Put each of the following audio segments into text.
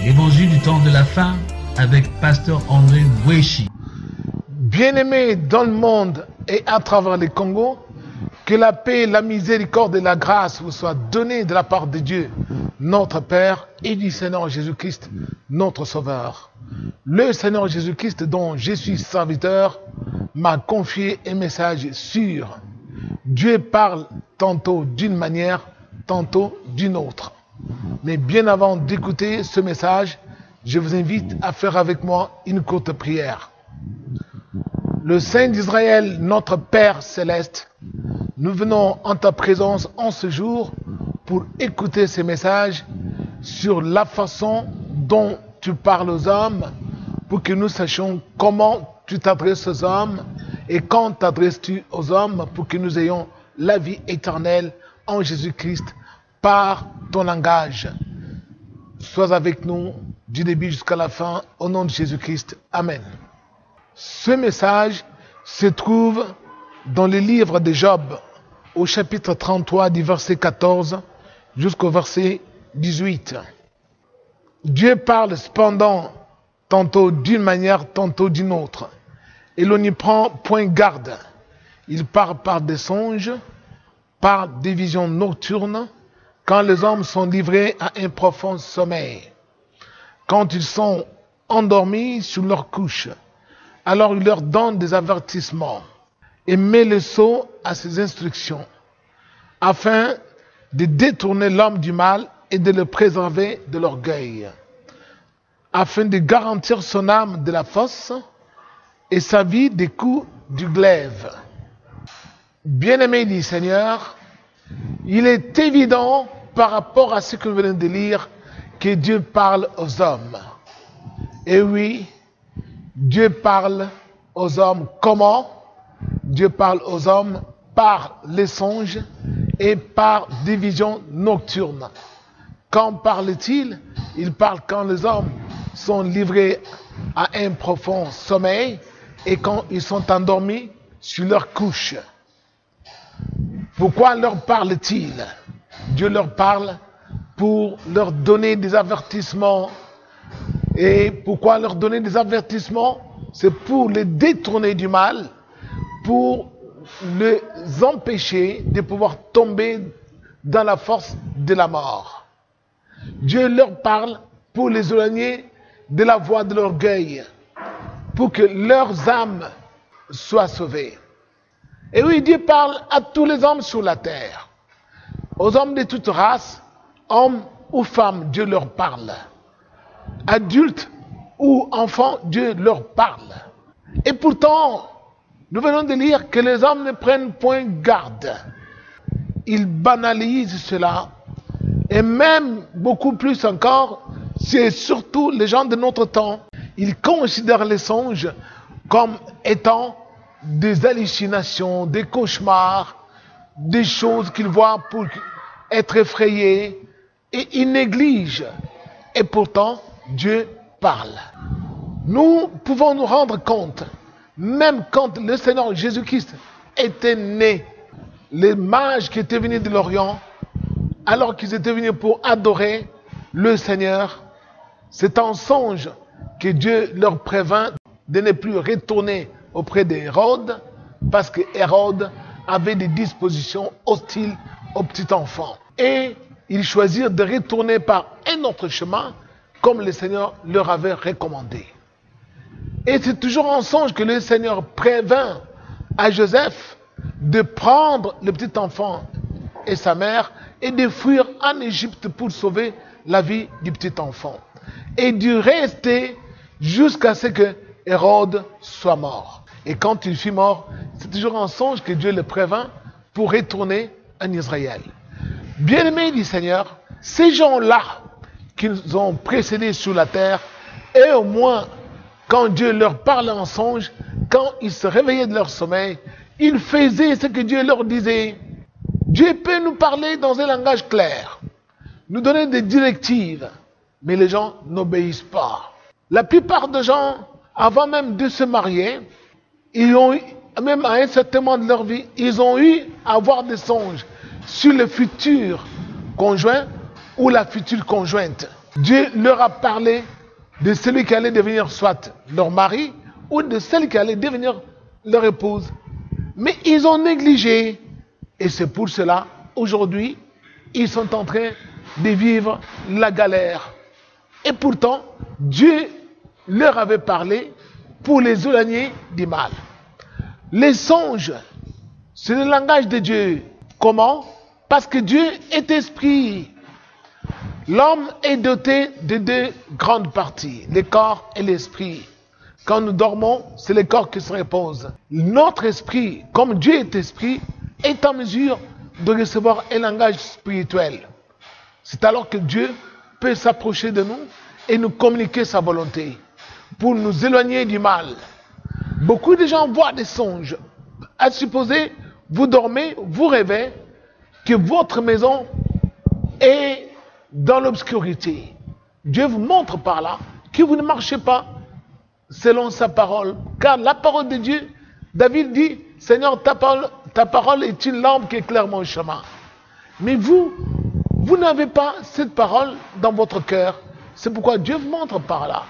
Évangile du temps de la fin avec Pasteur André Bouéchi. Bien-aimés dans le monde et à travers les Congos, que la paix, la miséricorde et la grâce vous soient données de la part de Dieu, notre Père, et du Seigneur Jésus-Christ, notre Sauveur. Le Seigneur Jésus-Christ, dont je suis serviteur, m'a confié un message sûr. Dieu parle tantôt d'une manière, tantôt d'une autre. Mais bien avant d'écouter ce message, je vous invite à faire avec moi une courte prière. Le Saint d'Israël, notre Père céleste, nous venons en ta présence en ce jour pour écouter ces messages sur la façon dont tu parles aux hommes, pour que nous sachions comment tu t'adresses aux hommes et quand t'adresses-tu aux hommes, pour que nous ayons la vie éternelle en Jésus-Christ par ton langage. Sois avec nous du début jusqu'à la fin, au nom de Jésus-Christ. Amen. Ce message se trouve dans le livre de Job, au chapitre 33, du verset 14 jusqu'au verset 18. Dieu parle cependant tantôt d'une manière, tantôt d'une autre. Et l'on n'y prend point garde. Il parle par des songes, par des visions nocturnes, quand les hommes sont livrés à un profond sommeil, quand ils sont endormis sur leur couche, alors il leur donne des avertissements et met le sceau à ses instructions, afin de détourner l'homme du mal et de le préserver de l'orgueil, afin de garantir son âme de la fosse et sa vie des coups du glaive. Bien-aimé du Seigneur, il est évident par rapport à ce que nous venons de lire que Dieu parle aux hommes. Et oui, Dieu parle aux hommes comment? Dieu parle aux hommes par les songes et par des visions nocturnes. Quand parle-t-il? Il parle quand les hommes sont livrés à un profond sommeil et quand ils sont endormis sur leur couche. Pourquoi leur parle-t-il? Dieu leur parle pour leur donner des avertissements. Et pourquoi leur donner des avertissements? C'est pour les détourner du mal, pour les empêcher de pouvoir tomber dans la force de la mort. Dieu leur parle pour les éloigner de la voie de l'orgueil, pour que leurs âmes soient sauvées. Et oui, Dieu parle à tous les hommes sur la terre. Aux hommes de toute race, hommes ou femmes, Dieu leur parle. Adultes ou enfants, Dieu leur parle. Et pourtant, nous venons de lire que les hommes ne prennent point garde. Ils banalisent cela. Et même beaucoup plus encore, c'est surtout les gens de notre temps. Ils considèrent les songes comme étant des hallucinations, des cauchemars, des choses qu'ils voient pour être effrayés, et ils négligent. Et pourtant, Dieu parle. Nous pouvons nous rendre compte, même quand le Seigneur Jésus-Christ était né, les mages qui étaient venus de l'Orient, alors qu'ils étaient venus pour adorer le Seigneur, c'est en songe que Dieu leur prévint de ne plus retourner auprès d'Hérode, parce que Hérode avait des dispositions hostiles aux petits enfants. Et ils choisirent de retourner par un autre chemin, comme le Seigneur leur avait recommandé. Et c'est toujours en songe que le Seigneur prévint à Joseph de prendre le petit enfant et sa mère et de fuir en Égypte pour sauver la vie du petit enfant. Et de rester jusqu'à ce que Hérode soit mort. Et quand il fut mort, c'est toujours en songe que Dieu le prévint pour retourner en Israël. Bien-aimés du Seigneur, ces gens-là qui nous ont précédés sur la terre Et au moins, quand Dieu leur parlait en songe, quand ils se réveillaient de leur sommeil, ils faisaient ce que Dieu leur disait. Dieu peut nous parler dans un langage clair, nous donner des directives, mais les gens n'obéissent pas. La plupart des gens, avant même de se marier, ils ont eu, même à un certain moment de leur vie, ils ont eu à avoir des songes sur le futur conjoint ou la future conjointe. Dieu leur a parlé de celui qui allait devenir soit leur mari ou de celle qui allait devenir leur épouse. Mais ils ont négligé. Et c'est pour cela, aujourd'hui, ils sont en train de vivre la galère. Et pourtant, Dieu leur avait parlé pour les éloigner du mal. Les songes, c'est le langage de Dieu. Comment? Parce que Dieu est esprit. L'homme est doté de deux grandes parties, le corps et l'esprit. Quand nous dormons, c'est le corps qui se repose. Notre esprit, comme Dieu est esprit, est en mesure de recevoir un langage spirituel. C'est alors que Dieu peut s'approcher de nous et nous communiquer sa volonté pour nous éloigner du mal. Beaucoup de gens voient des songes. À supposer, vous dormez, vous rêvez que votre maison est dans l'obscurité. Dieu vous montre par là que vous ne marchez pas selon sa parole. Car la parole de Dieu, David dit, Seigneur, ta parole est une lampe qui éclaire mon chemin. Mais vous n'avez pas cette parole dans votre cœur. C'est pourquoi Dieu vous montre par là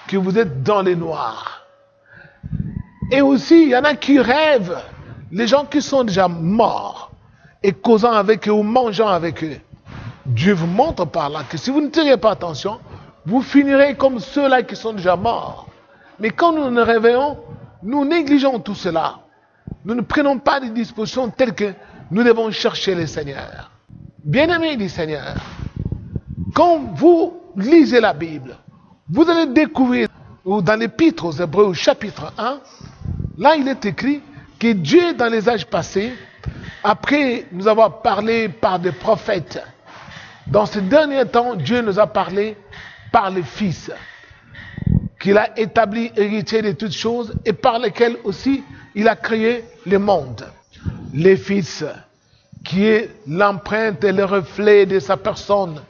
que vous êtes dans les noirs. Et aussi, il y en a qui rêvent, les gens qui sont déjà morts, et causant avec eux ou mangeant avec eux. Dieu vous montre par là que si vous ne tirez pas attention, vous finirez comme ceux-là qui sont déjà morts. Mais quand nous nous réveillons, nous négligeons tout cela. Nous ne prenons pas des dispositions telles que nous devons chercher le Seigneur. Bien-aimés du Seigneur, quand vous lisez la Bible, vous allez découvrir, ou dans l'Épître aux Hébreux, au chapitre 1, là il est écrit que Dieu, dans les âges passés, après nous avoir parlé par des prophètes, dans ces derniers temps, Dieu nous a parlé par le Fils, qu'il a établi héritier de toutes choses et par lesquelles aussi il a créé le monde. Le Fils, qui est l'empreinte et le reflet de sa personne,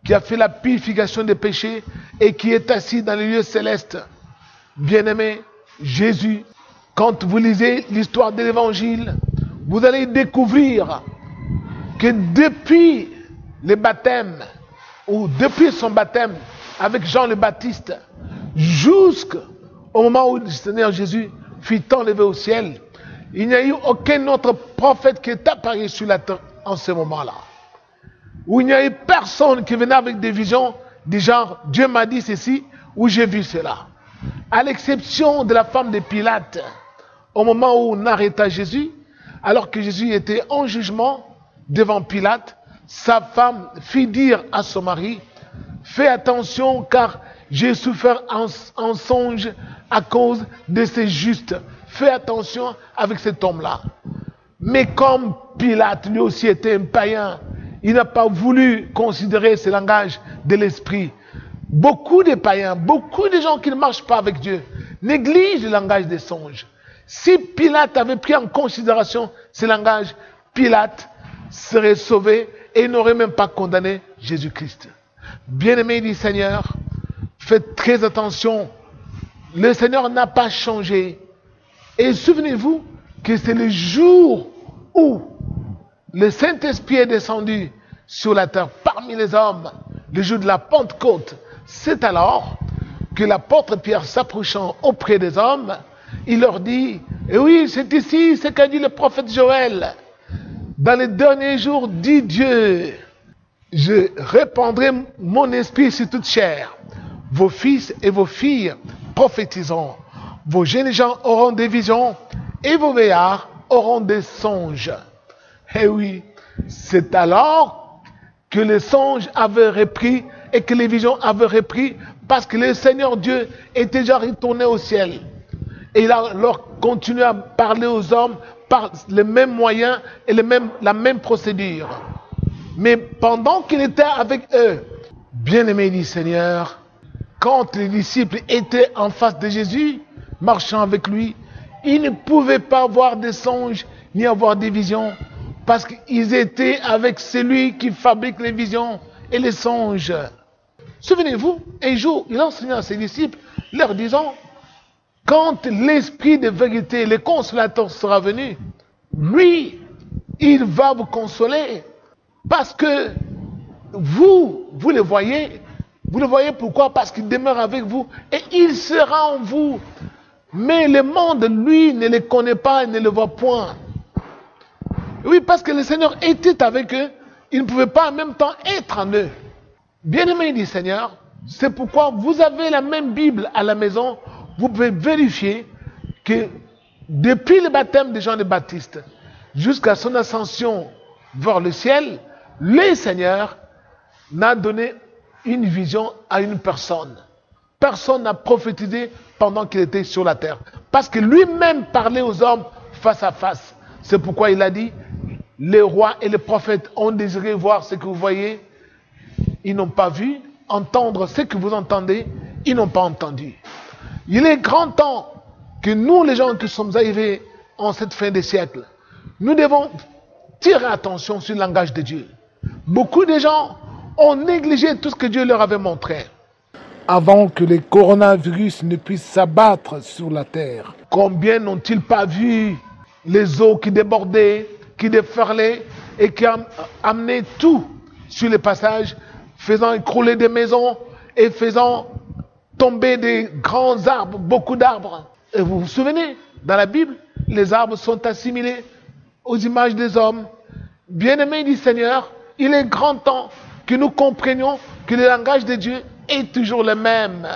qui a fait la purification des péchés et qui est assis dans les lieux célestes. Bien-aimé, Jésus, quand vous lisez l'histoire de l'Évangile, vous allez découvrir que depuis le baptême, ou depuis son baptême avec Jean le Baptiste, jusqu'au moment où le Seigneur Jésus fut enlevé au ciel, il n'y a eu aucun autre prophète qui est apparu sur la terre en ce moment-là. Où il n'y a eu personne qui venait avec des visions du genre « Dieu m'a dit ceci » ou « j'ai vu cela ». À l'exception de la femme de Pilate, au moment où on arrêta Jésus, alors que Jésus était en jugement devant Pilate, sa femme fit dire à son mari « Fais attention car j'ai souffert en songe à cause de ces justes. Fais attention avec cet homme-là. » Mais comme Pilate lui aussi était un païen, il n'a pas voulu considérer ce langage de l'esprit. Beaucoup de païens, beaucoup de gens qui ne marchent pas avec Dieu, négligent le langage des songes. Si Pilate avait pris en considération ce langage, Pilate serait sauvé et n'aurait même pas condamné Jésus-Christ. Bien-aimés du Seigneur, faites très attention. Le Seigneur n'a pas changé. Et souvenez-vous que c'est le jour où le Saint-Esprit est descendu sur la terre parmi les hommes, le jour de la Pentecôte. C'est alors que l'apôtre Pierre, s'approchant auprès des hommes, il leur dit, et oui, c'est ici ce qu'a dit le prophète Joël. Dans les derniers jours, dit Dieu, je répandrai mon esprit sur toute chair. Vos fils et vos filles prophétiseront. Vos jeunes gens auront des visions et vos vieillards auront des songes. Eh oui, c'est alors que les songes avaient repris et que les visions avaient repris parce que le Seigneur Dieu était déjà retourné au ciel. Et il a alors continué à parler aux hommes par les mêmes moyens et la même procédure. Mais pendant qu'il était avec eux, bien-aimés du Seigneur, quand les disciples étaient en face de Jésus, marchant avec lui, ils ne pouvaient pas voir des songes ni avoir des visions, parce qu'ils étaient avec celui qui fabrique les visions et les songes. Souvenez-vous, un jour, il enseignait à ses disciples, leur disant, quand l'Esprit de vérité, le consolateur sera venu, lui, il va vous consoler, parce que vous le voyez. Vous le voyez pourquoi? Parce qu'il demeure avec vous et il sera en vous. Mais le monde, lui, ne le connaît pas et ne le voit point. Oui, parce que le Seigneur était avec eux, il ne pouvait pas en même temps être en eux. Bien-aimé du Seigneur, c'est pourquoi vous avez la même Bible à la maison. Vous pouvez vérifier que depuis le baptême de Jean le Baptiste jusqu'à son ascension vers le ciel, le Seigneur n'a donné une vision à une personne. Personne n'a prophétisé pendant qu'il était sur la terre. Parce que lui-même parlait aux hommes face à face. C'est pourquoi il a dit, les rois et les prophètes ont désiré voir ce que vous voyez. Ils n'ont pas vu, entendre ce que vous entendez, ils n'ont pas entendu. Il est grand temps que nous, les gens qui sommes arrivés en cette fin de siècle, nous devons tirer attention sur le langage de Dieu. Beaucoup de gens ont négligé tout ce que Dieu leur avait montré. Avant que les coronavirus ne puissent s'abattre sur la terre, combien n'ont-ils pas vu les eaux qui débordaient, qui déferlaient et qui amenaient tout sur les passages, faisant écrouler des maisons et faisant tomber des grands arbres, beaucoup d'arbres. Et vous vous souvenez, dans la Bible, les arbres sont assimilés aux images des hommes. Bien-aimés du Seigneur, il est grand temps que nous comprenions que le langage de Dieu est toujours le même.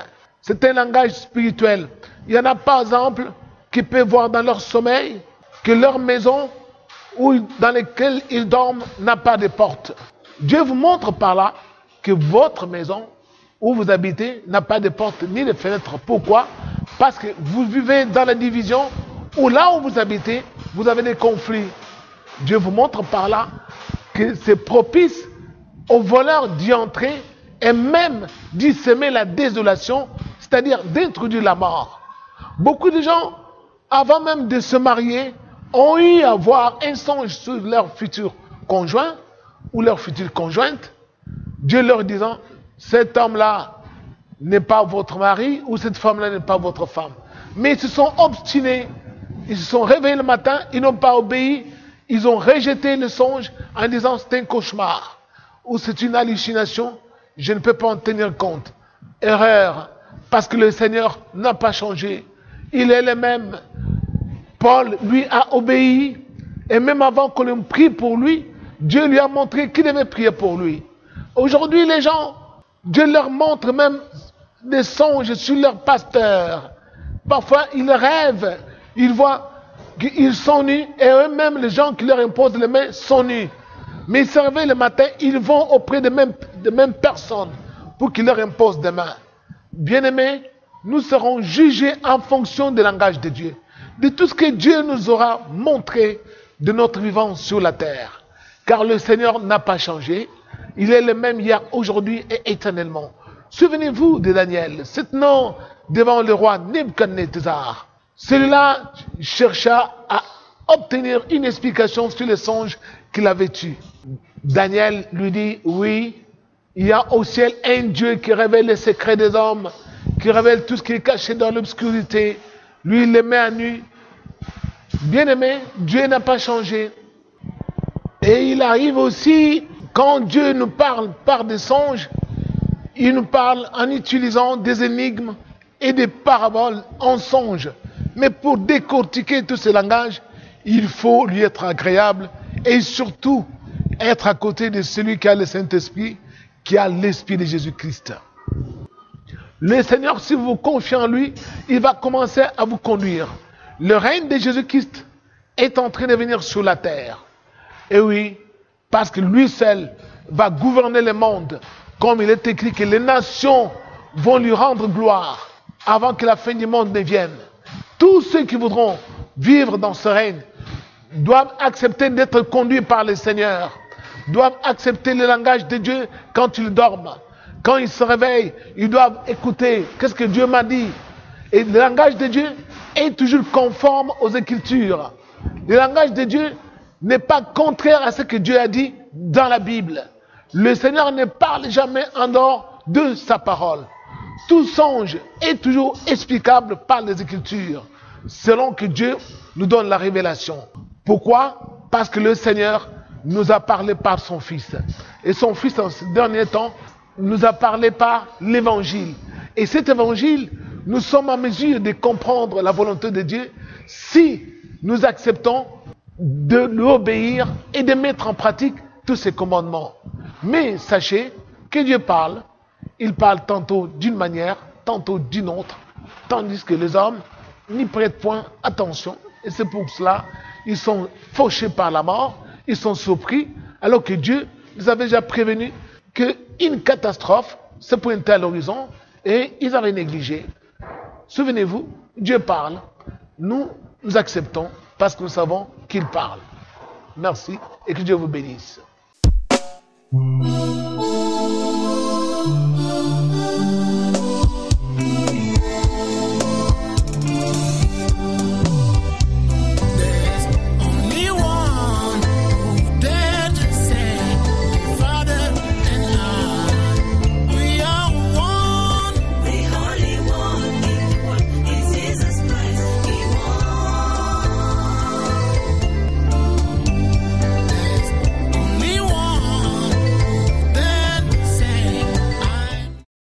C'est un langage spirituel. Il y en a par exemple qui peuvent voir dans leur sommeil que leur maison dans laquelle ils dorment n'a pas de porte. Dieu vous montre par là que votre maison où vous habitez n'a pas de porte ni de fenêtre. Pourquoi? Parce que vous vivez dans la division où là où vous habitez, vous avez des conflits. Dieu vous montre par là que c'est propice aux voleurs d'y entrer et même d'y semer la désolation, c'est-à-dire d'introduire la mort. Beaucoup de gens, avant même de se marier, ont eu à voir un songe sur leur futur conjoint ou leur future conjointe, Dieu leur disant, cet homme-là n'est pas votre mari ou cette femme-là n'est pas votre femme. Mais ils se sont obstinés, ils se sont réveillés le matin, ils n'ont pas obéi, ils ont rejeté le songe en disant c'est un cauchemar ou c'est une hallucination, je ne peux pas en tenir compte. Erreur, parce que le Seigneur n'a pas changé, il est le même. Paul, lui, a obéi, et même avant qu'on le prie pour lui, Dieu lui a montré qu'il devait prier pour lui. Aujourd'hui, les gens, Dieu leur montre même des songes sur leur pasteur. Parfois, ils rêvent, ils voient qu'ils sont nus, et eux-mêmes, les gens qui leur imposent les mains, sont nus. Mais ils se réveillent le matin, ils vont auprès de mêmes personnes pour qu'ils leur imposent des mains. Bien-aimés, nous serons jugés en fonction du langage de Dieu, de tout ce que Dieu nous aura montré de notre vivance sur la terre. Car le Seigneur n'a pas changé, il est le même hier, aujourd'hui et éternellement. Souvenez-vous de Daniel, se tenant devant le roi Nebuchadnezzar. Celui-là chercha à obtenir une explication sur les songes qu'il avait eus. Daniel lui dit, oui, il y a au ciel un Dieu qui révèle les secrets des hommes, qui révèle tout ce qui est caché dans l'obscurité. Lui, il les met à nu. Bien-aimé, Dieu n'a pas changé. Et il arrive aussi, quand Dieu nous parle par des songes, il nous parle en utilisant des énigmes et des paraboles en songes. Mais pour décortiquer tous ces langages, il faut lui être agréable et surtout être à côté de celui qui a le Saint-Esprit, qui a l'Esprit de Jésus-Christ. Le Seigneur, si vous vous confiez en lui, il va commencer à vous conduire. Le règne de Jésus-Christ est en train de venir sur la terre. Et oui, parce que lui seul va gouverner le monde, comme il est écrit que les nations vont lui rendre gloire avant que la fin du monde ne vienne. Tous ceux qui voudront vivre dans ce règne doivent accepter d'être conduits par le Seigneur, doivent accepter le langage de Dieu quand ils dorment, Quand ils se réveillent, ils doivent écouter qu'est-ce que Dieu m'a dit. Et le langage de Dieu est toujours conforme aux Écritures. Le langage de Dieu n'est pas contraire à ce que Dieu a dit dans la Bible. Le Seigneur ne parle jamais en dehors de sa parole. Tout songe est toujours explicable par les Écritures, selon que Dieu nous donne la révélation. Pourquoi? Parce que le Seigneur nous a parlé par son Fils. Et son Fils, en ce dernier temps, nous a parlé par l'Évangile. Et cet Évangile, nous sommes en mesure de comprendre la volonté de Dieu si nous acceptons de l'obéir et de mettre en pratique tous ses commandements. Mais sachez que Dieu parle, il parle tantôt d'une manière, tantôt d'une autre, tandis que les hommes n'y prêtent point attention. Et c'est pour cela ils sont fauchés par la mort, ils sont surpris, alors que Dieu les avait déjà prévenus qu'une catastrophe se pointait à l'horizon et ils avaient négligé. Souvenez-vous, Dieu parle, nous acceptons parce que nous savons qu'il parle. Merci et que Dieu vous bénisse.